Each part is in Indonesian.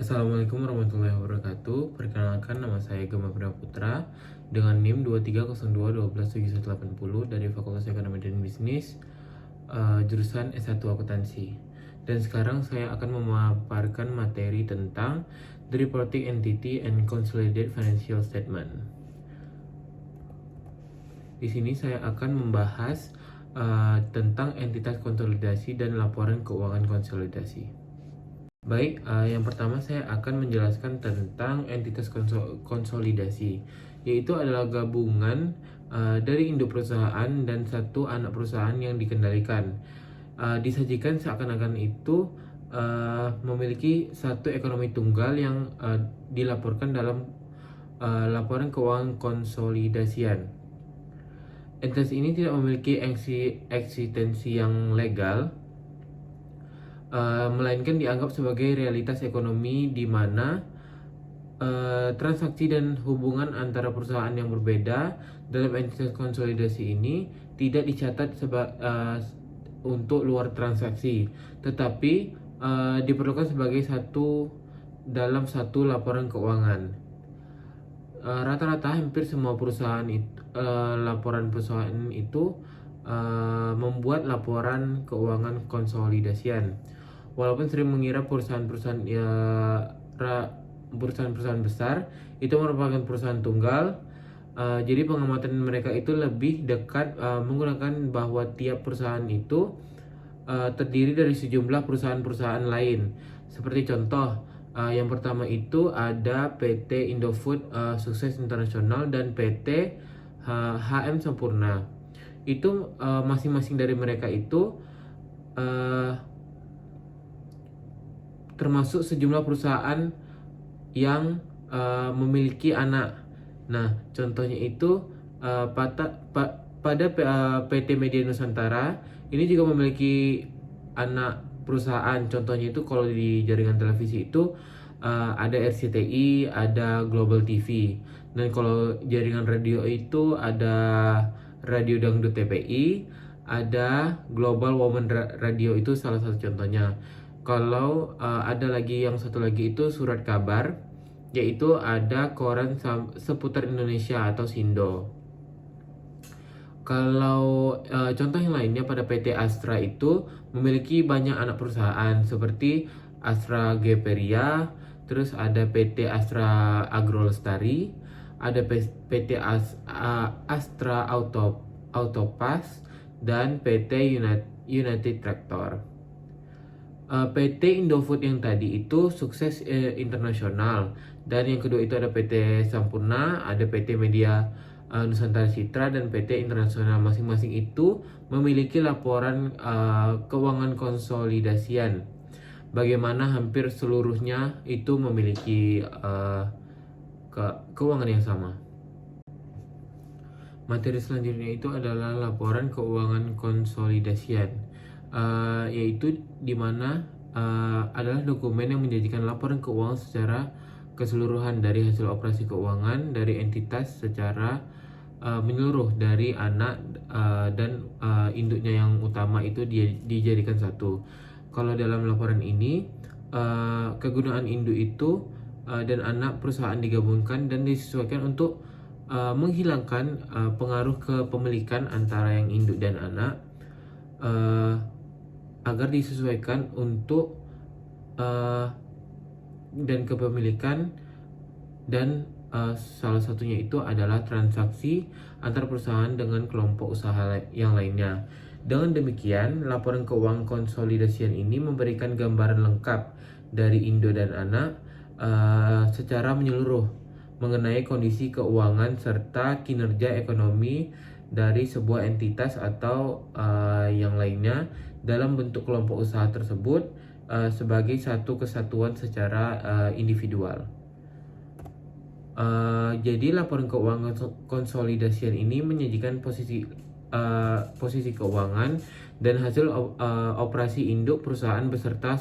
Assalamualaikum warahmatullahi wabarakatuh. Perkenalkan, nama saya Gema Putra dengan NIM 2302127180 dari Fakultas Ekonomi dan Bisnis, jurusan S1 Akuntansi. Dan sekarang saya akan memaparkan materi tentang the reporting entity and consolidated financial statement. Di sini saya akan membahas tentang entitas konsolidasi dan laporan keuangan konsolidasi. Baik, yang pertama saya akan menjelaskan tentang entitas konsolidasi, yaitu adalah gabungan dari induk perusahaan dan satu anak perusahaan yang dikendalikan. Disajikan seakan-akan itu memiliki satu ekonomi tunggal yang dilaporkan dalam laporan keuangan konsolidasian. Entitas ini tidak memiliki eksistensi yang legal, melainkan dianggap sebagai realitas ekonomi di mana transaksi dan hubungan antara perusahaan yang berbeda dalam entitas konsolidasi ini tidak dicatat untuk luar transaksi, tetapi diperlukan sebagai dalam satu laporan keuangan. Rata-rata hampir semua laporan perusahaan itu membuat laporan keuangan konsolidasian. Walaupun sering mengira perusahaan-perusahaan besar itu merupakan perusahaan tunggal, jadi pengamatan mereka itu lebih dekat menggunakan bahwa tiap perusahaan itu terdiri dari sejumlah perusahaan-perusahaan lain. Seperti contoh, yang pertama itu ada PT Indofood Sukses Internasional dan PT HM Sampurna. Itu masing-masing dari mereka itu termasuk sejumlah perusahaan yang memiliki anak. Nah, contohnya itu pada PT Media Nusantara ini juga memiliki anak perusahaan. Contohnya itu kalau di jaringan televisi itu ada RCTI, ada Global TV. Dan kalau jaringan radio itu ada Radio Dangdut TPI, ada Global Women Radio, itu salah satu contohnya. Kalau ada lagi yang satu lagi itu surat kabar, yaitu ada koran seputar Indonesia atau Sindo. Kalau contoh yang lainnya pada PT Astra itu memiliki banyak anak perusahaan seperti Astra Geperia, terus ada PT Astra Agro Lestari, ada PT Astra Autopass, dan PT United Tractor. PT Indofood yang tadi itu Sukses Internasional, dan yang kedua itu ada PT Sampurna, ada PT Media Nusantara Citra, dan PT Internasional. Masing-masing itu memiliki laporan keuangan konsolidasian, bagaimana hampir seluruhnya itu memiliki keuangan yang sama. Materi selanjutnya itu adalah laporan keuangan konsolidasian, yaitu dimana adalah dokumen yang menjanjikan laporan keuangan secara keseluruhan dari hasil operasi keuangan dari entitas secara menyeluruh dari anak dan induknya yang utama itu dijadikan satu. Kalau dalam laporan ini kegunaan induk itu dan anak perusahaan digabungkan dan disesuaikan untuk menghilangkan pengaruh kepemilikan antara yang induk dan anak, agar disesuaikan untuk dan kepemilikan, dan salah satunya itu adalah transaksi antar perusahaan dengan kelompok usaha yang lainnya. Dengan demikian, laporan keuangan konsolidasian ini memberikan gambaran lengkap dari induk dan anak secara menyeluruh mengenai kondisi keuangan serta kinerja ekonomi dari sebuah entitas atau yang lainnya dalam bentuk kelompok usaha tersebut sebagai satu kesatuan secara individual. Jadi laporan keuangan konsolidasian ini menyajikan posisi keuangan dan hasil operasi induk perusahaan beserta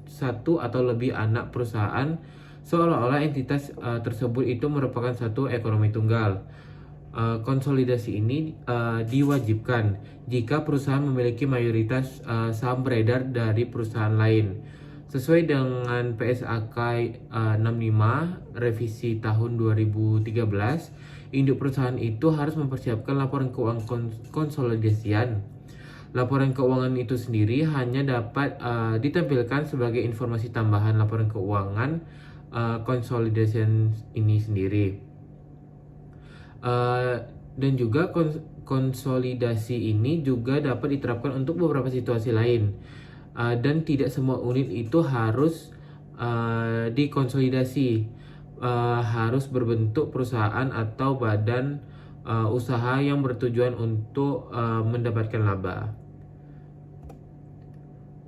satu atau lebih anak perusahaan, seolah-olah entitas tersebut itu merupakan satu ekonomi tunggal. Konsolidasi ini diwajibkan jika perusahaan memiliki mayoritas saham beredar dari perusahaan lain. Sesuai dengan PSAK 65 revisi tahun 2013, induk perusahaan itu harus mempersiapkan laporan keuangan konsolidasian. Laporan keuangan itu sendiri hanya dapat ditampilkan sebagai informasi tambahan laporan keuangan konsolidasian ini sendiri. Dan juga konsolidasi ini juga dapat diterapkan untuk beberapa situasi lain. Dan tidak semua unit itu harus dikonsolidasi. Harus berbentuk perusahaan atau badan usaha yang bertujuan untuk mendapatkan laba.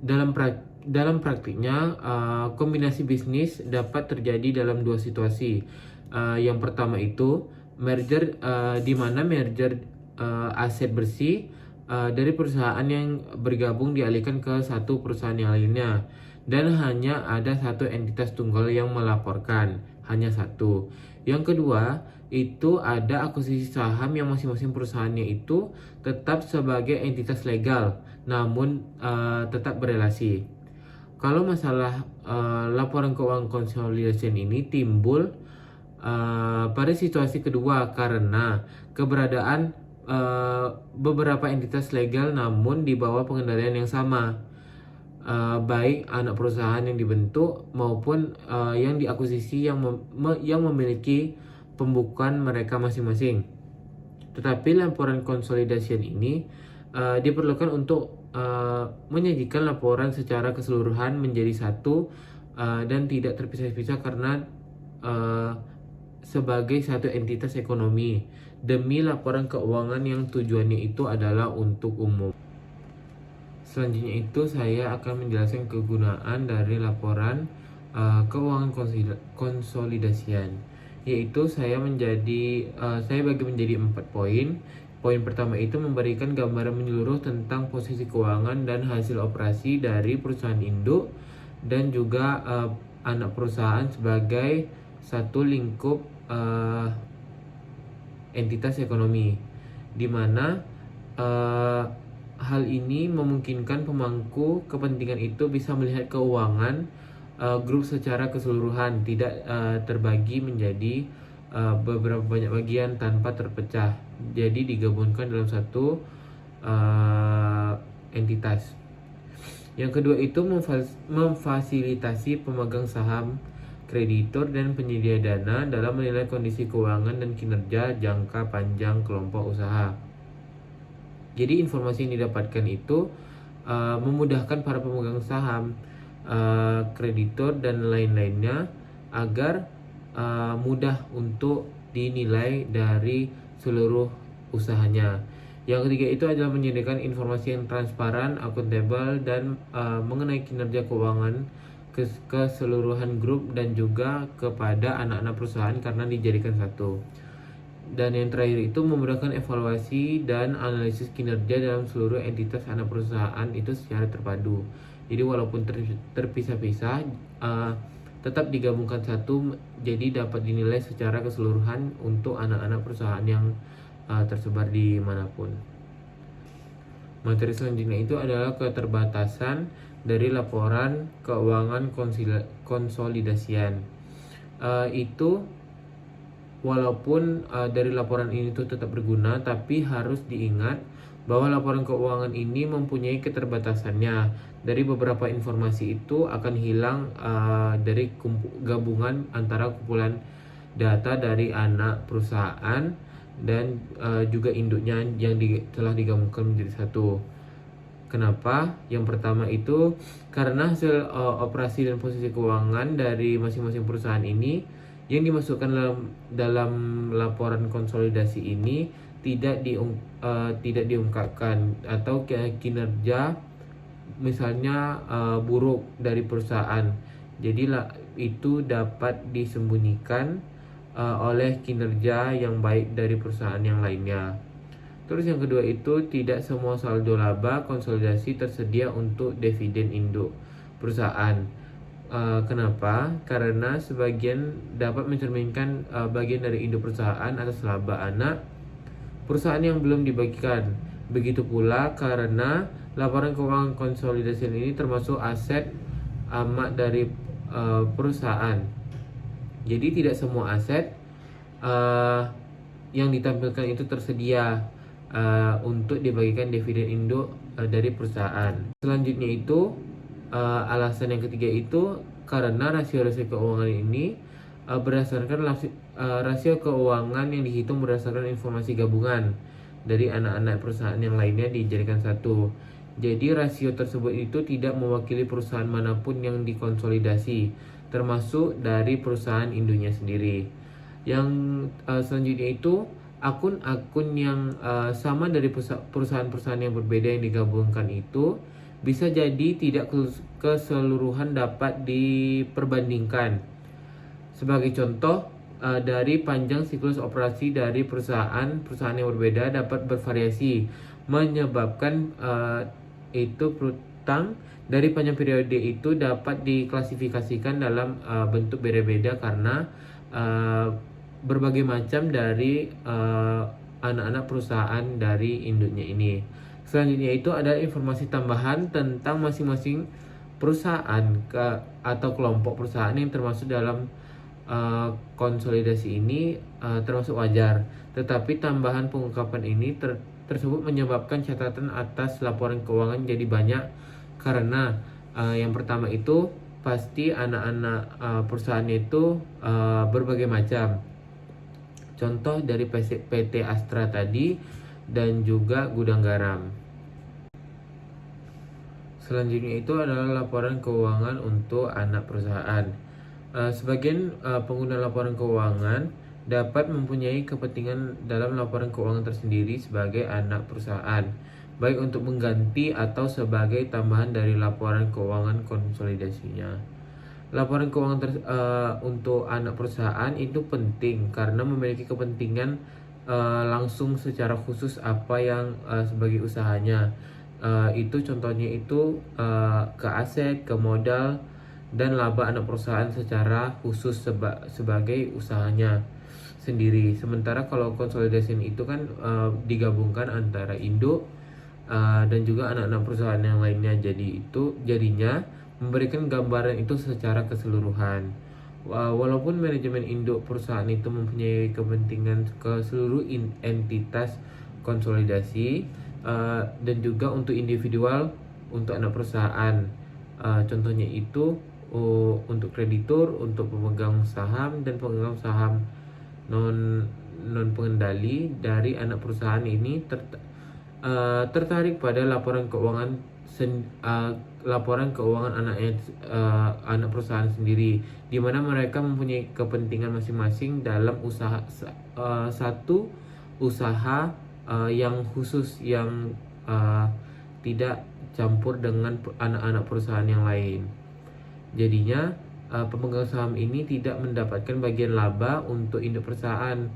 Dalam praktiknya, kombinasi bisnis dapat terjadi dalam dua situasi. Yang pertama itu merger, di mana merger aset bersih dari perusahaan yang bergabung dialihkan ke satu perusahaan yang lainnya, dan hanya ada satu entitas tunggal yang melaporkan, hanya satu. Yang kedua itu ada akuisisi saham yang masing-masing perusahaannya itu tetap sebagai entitas legal, namun tetap berelasi. Kalau masalah laporan keuangan konsolidasi ini timbul pada situasi kedua karena keberadaan beberapa entitas legal namun di bawah pengendalian yang sama, baik anak perusahaan yang dibentuk maupun yang diakuisisi yang memiliki pembukuan mereka masing-masing. Tetapi laporan konsolidasi ini diperlukan untuk menyajikan laporan secara keseluruhan menjadi satu dan tidak terpisah-pisah karena sebagai satu entitas ekonomi demi laporan keuangan yang tujuannya itu adalah untuk umum. Selanjutnya itu saya akan menjelaskan kegunaan dari laporan keuangan konsolidasian, yaitu saya bagi menjadi 4 poin. Poin pertama itu memberikan gambaran menyeluruh tentang posisi keuangan dan hasil operasi dari perusahaan induk dan juga anak perusahaan sebagai satu lingkup entitas ekonomi, di mana hal ini memungkinkan pemangku kepentingan itu bisa melihat keuangan grup secara keseluruhan, tidak terbagi menjadi beberapa banyak bagian tanpa terpecah, jadi digabungkan dalam satu entitas. Yang kedua itu memfasilitasi pemegang saham, kreditur, dan penyedia dana dalam menilai kondisi keuangan dan kinerja jangka panjang kelompok usaha. Jadi informasi yang didapatkan itu memudahkan para pemegang saham, kreditur, dan lain-lainnya agar mudah untuk dinilai dari seluruh usahanya. Yang ketiga itu adalah menyediakan informasi yang transparan, akuntabel, dan mengenai kinerja keuangan keseluruhan grup dan juga kepada anak-anak perusahaan karena dijadikan satu. Dan yang terakhir itu memudahkan evaluasi dan analisis kinerja dalam seluruh entitas anak perusahaan itu secara terpadu. Jadi walaupun terpisah-pisah tetap digabungkan satu, jadi dapat dinilai secara keseluruhan untuk anak-anak perusahaan yang tersebar di manapun. Materi selanjutnya itu adalah keterbatasan dari laporan keuangan konsolidasian. Itu walaupun dari laporan ini itu tetap berguna, tapi harus diingat bahwa laporan keuangan ini mempunyai keterbatasannya. Dari beberapa informasi itu akan hilang dari gabungan antara kumpulan data dari anak perusahaan dan juga induknya yang telah digabungkan menjadi satu. Kenapa? Yang pertama itu karena hasil operasi dan posisi keuangan dari masing-masing perusahaan ini yang dimasukkan dalam laporan konsolidasi ini tidak diungkapkan, atau kinerja misalnya buruk dari perusahaan. Jadi itu dapat disembunyikan oleh kinerja yang baik dari perusahaan yang lainnya. Terus yang kedua itu tidak semua saldo laba konsolidasi tersedia untuk dividen induk perusahaan. Kenapa? Karena sebagian dapat mencerminkan bagian dari induk perusahaan atas laba anak perusahaan yang belum dibagikan. Begitu pula karena laporan keuangan konsolidasi ini termasuk aset amat dari perusahaan. Jadi tidak semua aset yang ditampilkan itu tersedia untuk dibagikan dividen induk dari perusahaan. Selanjutnya itu alasan yang ketiga itu karena rasio-rasio keuangan ini berdasarkan rasio keuangan yang dihitung berdasarkan informasi gabungan dari anak-anak perusahaan yang lainnya dijadikan satu. Jadi rasio tersebut itu tidak mewakili perusahaan manapun yang dikonsolidasi, termasuk dari perusahaan induknya sendiri. Yang selanjutnya itu akun-akun yang sama dari perusahaan-perusahaan yang berbeda yang digabungkan itu bisa jadi tidak keseluruhan dapat diperbandingkan. Sebagai contoh, dari panjang siklus operasi dari perusahaan yang berbeda dapat bervariasi, menyebabkan itu piutang dari panjang periode itu dapat diklasifikasikan dalam bentuk beda-beda karena berbagai macam dari anak-anak perusahaan dari induknya ini. Selanjutnya itu ada informasi tambahan tentang masing-masing perusahaan atau kelompok perusahaan yang termasuk dalam konsolidasi ini termasuk wajar. Tetapi tambahan pengungkapan ini tersebut menyebabkan catatan atas laporan keuangan jadi banyak karena yang pertama itu pasti anak-anak perusahaan itu berbagai macam. Contoh dari PT Astra tadi dan juga gudang garam. Selanjutnya itu adalah laporan keuangan untuk anak perusahaan. Sebagian pengguna laporan keuangan dapat mempunyai kepentingan dalam laporan keuangan tersendiri sebagai anak perusahaan, baik untuk mengganti atau sebagai tambahan dari laporan keuangan konsolidasinya. Laporan keuangan untuk anak perusahaan itu penting karena memiliki kepentingan langsung secara khusus apa yang sebagai usahanya. Itu contohnya itu ke aset, ke modal, dan laba anak perusahaan secara khusus sebagai usahanya sendiri. Sementara kalau konsolidasi itu kan digabungkan antara induk dan juga anak-anak perusahaan yang lainnya. Jadi itu jadinya memberikan gambaran itu secara keseluruhan. Walaupun manajemen induk perusahaan itu mempunyai kepentingan ke seluruh entitas konsolidasi dan juga untuk individual, untuk anak perusahaan. Contohnya itu untuk kreditur, untuk pemegang saham dan pemegang saham non pengendali dari anak perusahaan ini tertarik pada laporan keuangan anak perusahaan sendiri, di mana mereka mempunyai kepentingan masing-masing dalam satu usaha yang khusus yang tidak campur dengan anak-anak perusahaan yang lain. Jadinya pemegang saham ini tidak mendapatkan bagian laba untuk induk perusahaan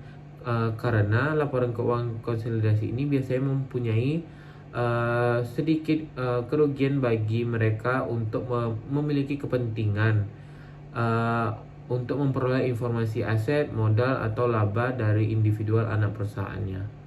karena laporan keuangan konsolidasi ini biasanya mempunyai sedikit kerugian bagi mereka untuk memiliki kepentingan untuk memperoleh informasi aset, modal, atau laba dari individual anak perusahaannya.